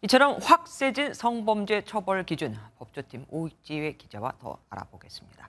이처럼 확 세진 성범죄 처벌 기준, 법조팀 오지회 기자와 더 알아보겠습니다.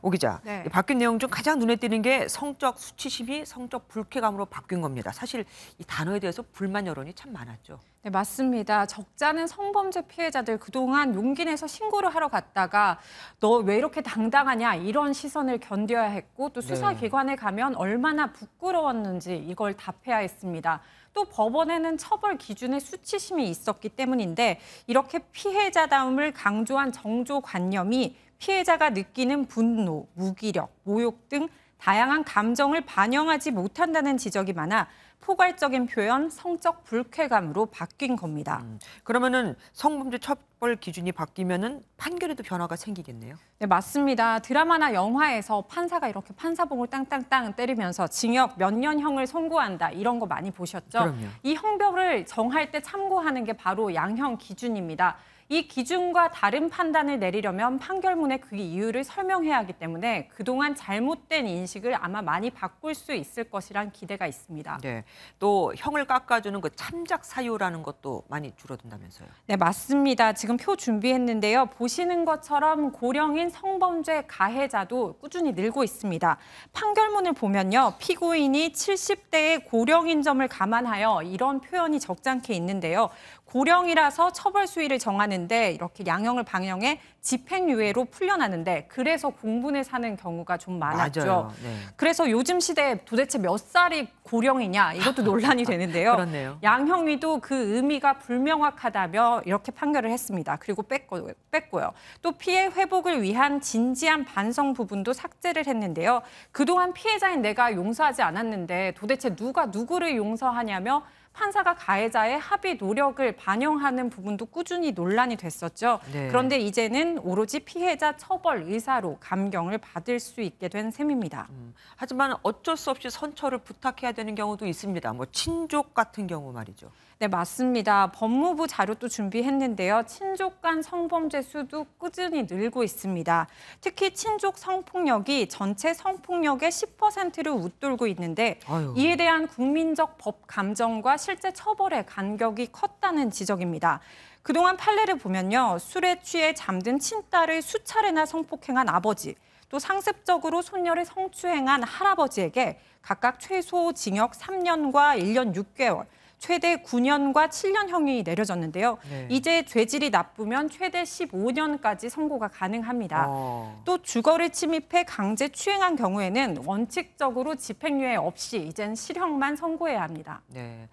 오 기자, 네. 바뀐 내용 중 가장 눈에 띄는 게 성적 수치심이 성적 불쾌감으로 바뀐 겁니다. 사실 이 단어에 대해서 불만 여론이 참 많았죠. 네, 맞습니다. 적잖은 성범죄 피해자들 그동안 용기 내서 신고를 하러 갔다가 너 왜 이렇게 당당하냐 이런 시선을 견뎌야 했고 또 수사기관에 가면 얼마나 부끄러웠는지 이걸 답해야 했습니다. 또 법원에는 처벌 기준에 수치심이 있었기 때문인데 이렇게 피해자다움을 강조한 정조관념이 피해자가 느끼는 분노, 무기력, 모욕 등 다양한 감정을 반영하지 못한다는 지적이 많아 포괄적인 표현, 성적 불쾌감으로 바뀐 겁니다. 그러면은 성범죄 처벌 기준이 바뀌면은 판결에도 변화가 생기겠네요. 네, 맞습니다. 드라마나 영화에서 판사가 이렇게 판사봉을 땅땅땅 때리면서 징역 몇 년형을 선고한다 이런 거 많이 보셨죠? 그럼요. 이 형벌을 정할 때 참고하는 게 바로 양형 기준입니다. 이 기준과 다른 판단을 내리려면 판결문에 그 이유를 설명해야 하기 때문에 그동안 잘못된 인식을 아마 많이 바꿀 수 있을 것이란 기대가 있습니다. 네, 또 형을 깎아주는 그 참작 사유라는 것도 많이 줄어든다면서요. 네, 맞습니다. 지금 표 준비했는데요. 보시는 것처럼 고령인 성범죄 가해자도 꾸준히 늘고 있습니다. 판결문을 보면요. 피고인이 70대의 고령인 점을 감안하여 이런 표현이 적잖게 있는데요. 고령이라서 처벌 수위를 정하는데 이렇게 양형을 방영해 집행유예로 풀려나는데 그래서 공분을 사는 경우가 좀 많았죠. 맞아요. 네. 그래서 요즘 시대에 도대체 몇 살이 고령이냐 이것도 논란이 되는데요. 그렇네요. 양형위도 그 의미가 불명확하다며 이렇게 판결을 했습니다. 그리고 뺐고요. 또 피해 회복을 위한 진지한 반성 부분도 삭제를 했는데요. 그동안 피해자인 내가 용서하지 않았는데 도대체 누가 누구를 용서하냐며 판사가 가해자의 합의 노력을 반영하는 부분도 꾸준히 논란이 됐었죠. 네. 그런데 이제는 오로지 피해자 처벌 의사로 감경을 받을 수 있게 된 셈입니다. 하지만 어쩔 수 없이 선처를 부탁해야 되는 경우도 있습니다. 뭐 친족 같은 경우 말이죠. 네, 맞습니다. 법무부 자료도 준비했는데요. 친족 간 성범죄 수도 꾸준히 늘고 있습니다. 특히 친족 성폭력이 전체 성폭력의 10%를 웃돌고 있는데 아유. 이에 대한 국민적 법 감정과 실제 처벌의 간격이 컸다는 지적입니다. 그동안 판례를 보면요. 술에 취해 잠든 친딸을 수차례나 성폭행한 아버지, 또 상습적으로 손녀를 성추행한 할아버지에게 각각 최소 징역 3년과 1년 6개월, 최대 9년과 7년형이 내려졌는데요. 네. 이제 죄질이 나쁘면 최대 15년까지 선고가 가능합니다. 또 또 주거를 침입해 강제 추행한 경우에는 원칙적으로 집행유예 없이 이젠 실형만 선고해야 합니다. 네.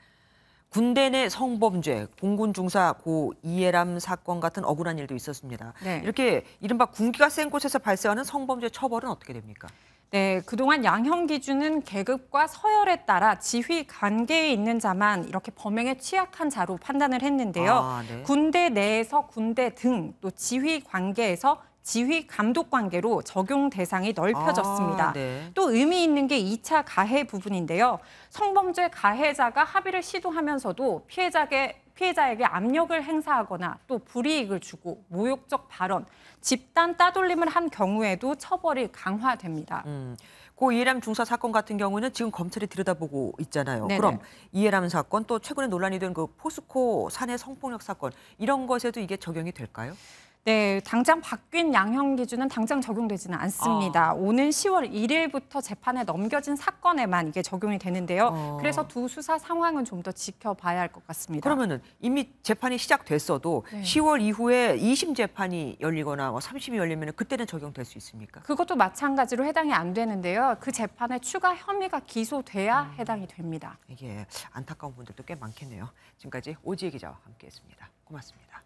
군대 내 성범죄, 공군 중사 고 이해람 사건 같은 억울한 일도 있었습니다. 네. 이렇게 이른바 군기가 센 곳에서 발생하는 성범죄 처벌은 어떻게 됩니까? 네, 그동안 양형 기준은 계급과 서열에 따라 지휘 관계에 있는 자만 이렇게 범행에 취약한 자로 판단을 했는데요. 네. 군대 내에서 군대 등 또 지휘 관계에서 지휘 감독 관계로 적용 대상이 넓혀졌습니다. 네. 또 의미 있는 게 2차 가해 부분인데요. 성범죄 가해자가 합의를 시도하면서도 피해자에게 압력을 행사하거나 또 불이익을 주고 모욕적 발언, 집단 따돌림을 한 경우에도 처벌이 강화됩니다. 고 이해람 중사 사건 같은 경우는 지금 검찰이 들여다보고 있잖아요. 네네. 그럼 이해람 사건 또 최근에 논란이 된 그 포스코 사내 성폭력 사건 이런 것에도 이게 적용이 될까요? 네, 당장 바뀐 양형 기준은 당장 적용되지는 않습니다. 오는 10월 1일부터 재판에 넘겨진 사건에만 이게 적용이 되는데요. 그래서 두 수사 상황은 좀 더 지켜봐야 할 것 같습니다. 그러면은 이미 재판이 시작됐어도 네. 10월 이후에 2심 재판이 열리거나 3심이 열리면 그때는 적용될 수 있습니까? 그것도 마찬가지로 해당이 안 되는데요. 그 재판에 추가 혐의가 기소돼야 해당이 됩니다. 이게 안타까운 분들도 꽤 많겠네요. 지금까지 오지혜 기자와 함께했습니다. 고맙습니다.